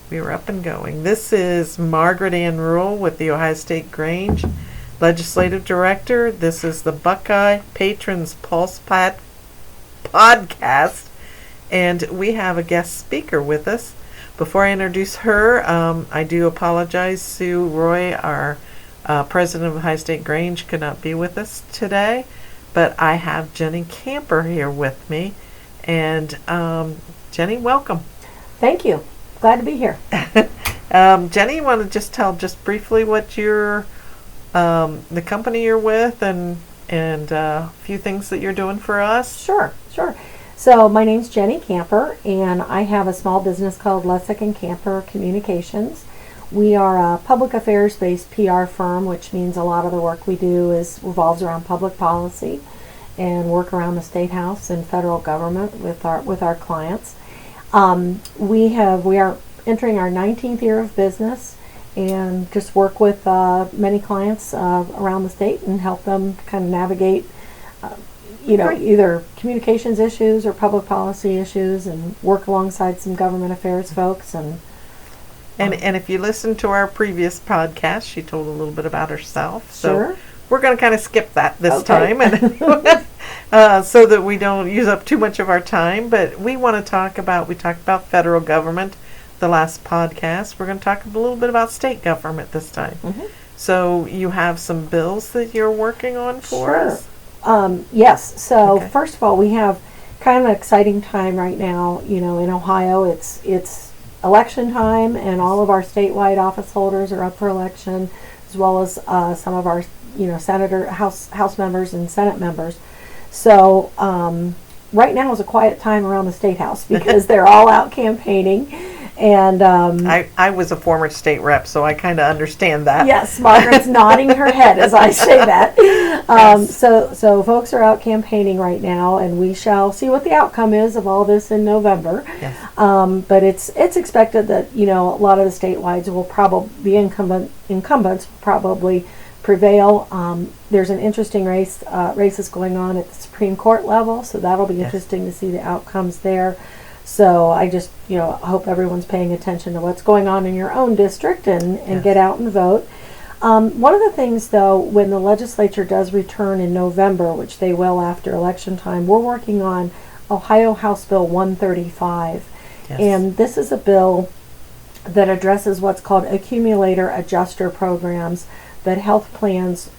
We are up and going. This is Margaret Ann Rule with the Ohio State Grange Legislative Director. This is the Buckeye Patrons Pulse podcast, and we have a guest speaker with us. Before I introduce her, I do apologize. Sue Roy, our president of Ohio State Grange, could not be with us today, but I have Jenny Camper here with me. And Jenny, welcome. Thank you. Glad to be here. Jenny, you want to just tell just briefly what your the company you're with and a few things that you're doing for us? Sure. So my name's Jenny Camper, and I have a small business called Lessick and Camper Communications. We are a public affairs-based PR firm, which means a lot of the work we do revolves around public policy and work around the State House and federal government with our clients. We are entering our 19th year of business and just work with many clients around the state and help them kind of navigate, either communications issues or public policy issues, and work alongside some government affairs folks. And if you listen to our previous podcast, she told a little bit about herself. Sure. So we're going to kind of skip that this time, and so that we don't use up too much of our time. But we talked about federal government the last podcast. We're going to talk a little bit about state government this time. Mm-hmm. So you have some bills that you're working on for us? Yes. So First of all, we have kind of an exciting time right now. In Ohio, it's election time, and all of our statewide office holders are up for election, as well as some of our House members and Senate members. So right now is a quiet time around the State House because they're all out campaigning. And I was a former state rep, so I kind of understand that. Yes, Margaret's nodding her head as I say that. So folks are out campaigning right now, and we shall see what the outcome is of all this in November. Yes. But it's expected that a lot of the statewides will probably the incumbents will probably prevail. There's an interesting races going on at the Supreme Court level, so that'll be interesting to see the outcomes there. So I just hope everyone's paying attention to what's going on in your own district and get out and vote. One of the things, though, when the legislature does return in November, which they will after election time, we're working on Ohio House Bill 135. Yes. And this is a bill that addresses what's called accumulator adjuster programs that health plans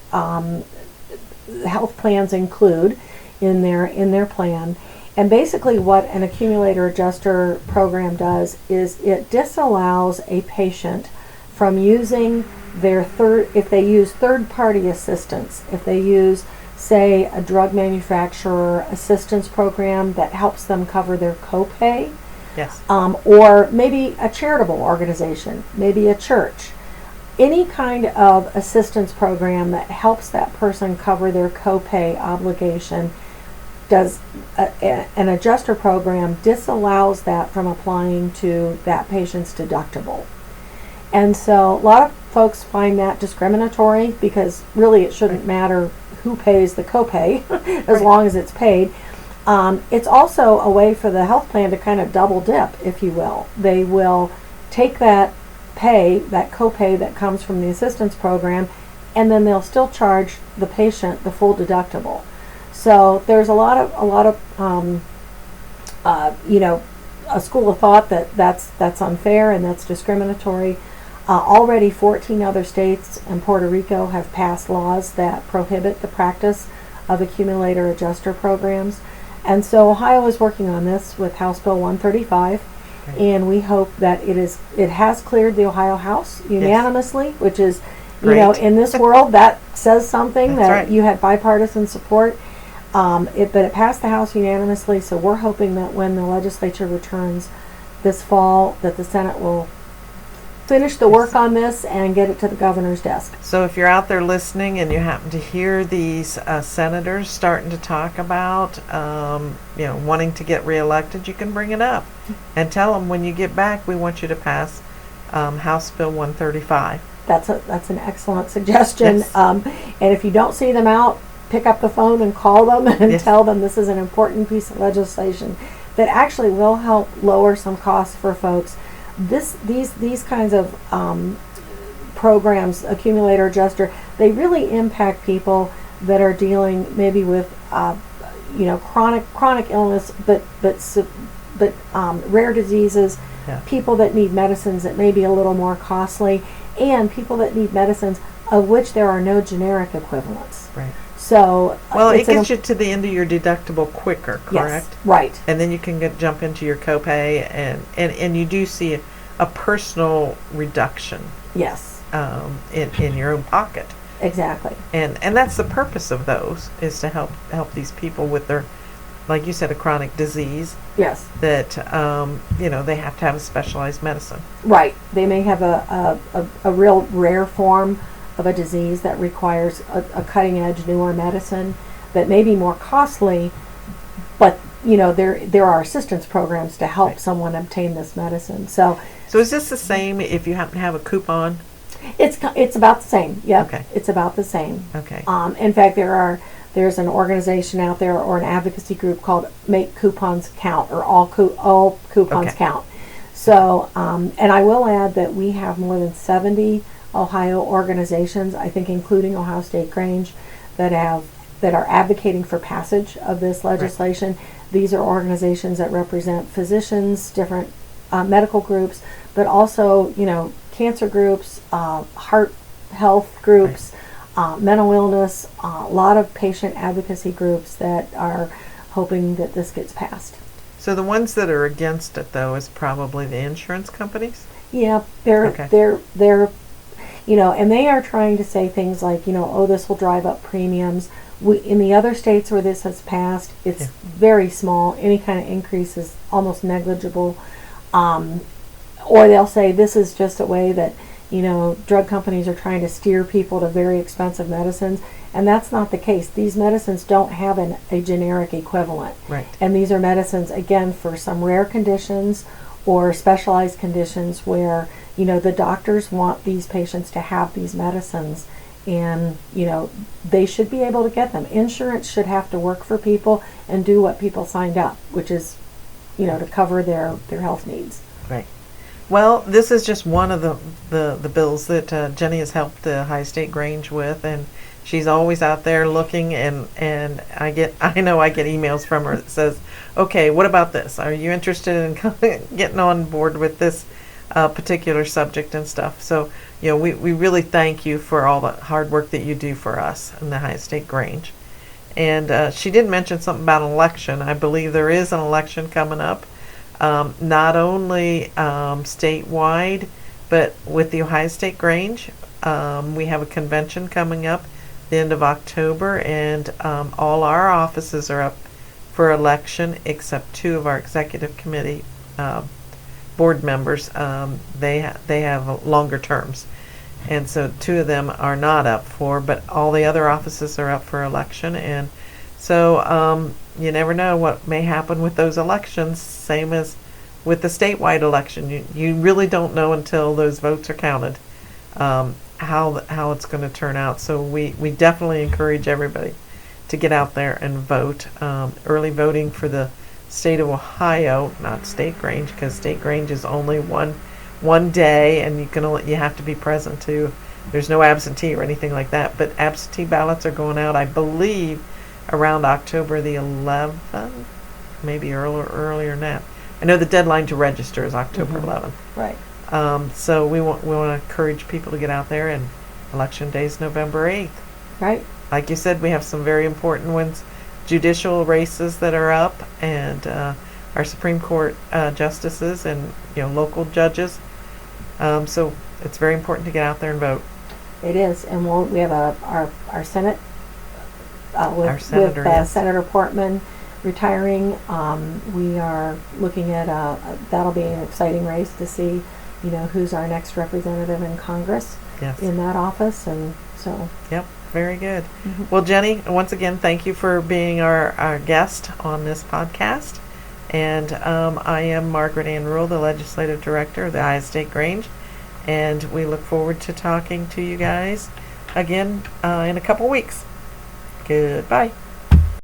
include in their plan. And basically what an accumulator adjuster program does is it disallows a patient from using if they use third-party assistance, if they use, say, a drug manufacturer assistance program that helps them cover their copay, or maybe a charitable organization, maybe a church. Any kind of assistance program that helps that person cover their copay obligation does an adjuster program disallows that from applying to that patient's deductible. And so a lot of folks find that discriminatory because really it shouldn't matter who pays the copay as long as it's paid. It's also a way for the health plan to kind of double dip, if you will. They will take that copay that comes from the assistance program, and then they'll still charge the patient the full deductible. So there's a lot of a school of thought that's unfair and that's discriminatory. Already 14 other states and Puerto Rico have passed laws that prohibit the practice of accumulator adjuster programs. And so Ohio is working on this with House Bill 135, and we hope that it has cleared the Ohio House unanimously, which is, in this world that says something you had bipartisan support. But it passed the House unanimously, so we're hoping that when the legislature returns this fall, that the Senate will finish the work on this and get it to the governor's desk. So if you're out there listening and you happen to hear these senators starting to talk about, wanting to get reelected, you can bring it up and tell them when you get back, we want you to pass House Bill 135. That's an excellent suggestion. Yes. And if you don't see them out, pick up the phone and call them and tell them this is an important piece of legislation that actually will help lower some costs for folks these kinds of programs, accumulator adjuster, they really impact people that are dealing maybe with chronic illness, but rare diseases, Yeah. people that need medicines that may be a little more costly, and people that need medicines of which there are no generic equivalents. Right. So Well, it it's an gets you to the end of your deductible quicker, correct? Yes, right. And then you can jump into your copay, and you do see a personal reduction Yes, in your own pocket. exactly. And that's the purpose of those, is to help these people with their, like you said, a chronic disease Yes, that they have to have a specialized medicine. right. They may have a real rare form of a disease that requires a cutting edge newer medicine that may be more costly, but there are assistance programs to help Right. someone obtain this medicine. So Is this the same if you happen to have a coupon? it's about the same. Yep. Okay. It's about the same. Okay. In fact, there's an organization out there, or an advocacy group called Make Coupons Count, or All Coupons Okay. Count. So, and I will add that we have more than 70 Ohio organizations, I think including Ohio State Grange, that are advocating for passage of this legislation. These are organizations that represent physicians, different medical groups, but also cancer groups, heart health groups, mental illness, a lot of patient advocacy groups that are hoping that this gets passed. So the ones that are against it, though, is probably the insurance companies? Yeah, Okay. they're and they are trying to say things like, oh, this will drive up premiums. In the other states where this has passed, it's Yeah. very small. Any kind of increase is almost negligible. Or they'll say this is just a way that, drug companies are trying to steer people to very expensive medicines. And that's not the case. These medicines don't have a generic equivalent. Right. And these are medicines, again, for some rare conditions or specialized conditions where, the doctors want these patients to have these medicines, and, they should be able to get them. Insurance should have to work for people and do what people signed up, which is, to cover their health needs. Right. Well, this is just one of the bills that Jenny has helped the High State Grange with, and she's always out there looking, and I know I get emails from her that says, okay, what about this? Are you interested in getting on board with this particular subject and stuff? So, we really thank you for all the hard work that you do for us in the High State Grange. And she did mention something about an election. I believe there is an election coming up, not only statewide, but with the Ohio State Grange. We have a convention coming up the end of October, and all our offices are up for election except two of our executive committee board members. They have longer terms, and so two of them are not up for, but all the other offices are up for election. And so you never know what may happen with those elections, same as with the statewide election. You really don't know until those votes are counted how it's going to turn out. So we definitely encourage everybody to get out there and vote. Early voting for the state of Ohio, not State Grange, because State Grange is only one day, and you have to be present too. There's no absentee or anything like that, but absentee ballots are going out, I believe, around October the 11th, maybe earlier than that. I know the deadline to register is October 11th. Right. So we want to encourage people to get out there, and election day is November 8th. Right. Like you said, we have some very important ones, judicial races that are up, and our Supreme Court justices, and local judges. So it's very important to get out there and vote. It is, and we have our Senate with senator, yes. Senator Portman retiring. We are looking at that'll be an exciting race to see, who's our next representative in Congress. Yes. In that office, and so. Yep, very good. Well, Jenny, once again, thank you for being our guest on this podcast. And I am Margaret Ann Rule, the Legislative Director of the Ohio State Grange, and we look forward to talking to you guys again in a couple weeks. Goodbye.